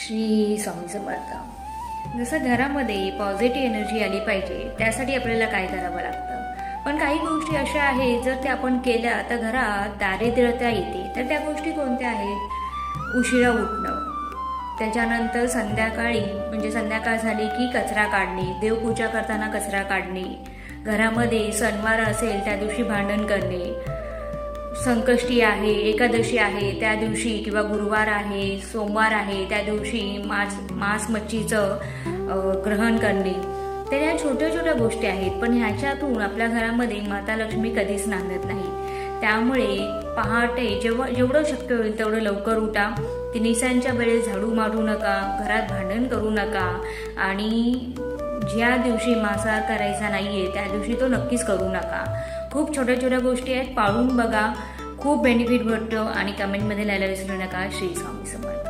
श्री स्वामी समर्थ. जसं घरामध्ये positive energy आली पाहिजे त्यासाठी आपल्याला काय करावं लागतं, पण काही गोष्टी अशा आहेत जर त्या आपण केल्या तर घरात दारिद्र्यता येते. तर त्या गोष्टी कोणत्या आहेत? उशिरा उठणं, त्याच्यानंतर संध्याकाळी म्हणजे संध्याकाळ झाली की कचरा काढणे, देवपूजा करताना कचरा काढणे, घरामध्ये सणवार असेल त्या दिवशी भांडण करणे, संकष्टी आहे, एकादशी आहे त्या दिवशी, किंवा गुरुवार आहे, सोमवार आहे त्या दिवशी मांस मच्छीचं ग्रहण करणे. तर या छोट्या छोट्या गोष्टी आहेत, पण ह्याच्यातून आपल्या घरामध्ये माता लक्ष्मी कधीच नांदत नाही. त्यामुळे पहाटे जेवढं शक्य होईल तेवढं लवकर उठा. तिनिसांच्या वेळेस झाडू मारू नका, घरात भांडण करू नका, आणि ज्या दिवशी मांसाहार करायचा नाहीये त्या दिवशी तो नक्कीच करू नका. खूप छोट्या छोट्या गोष्टी आहेत, पाळून बघा, खूप बेनिफिट भेटतो. आणि कमेंटमध्ये लिहायला विसरू नका. श्री स्वामी समर्थ.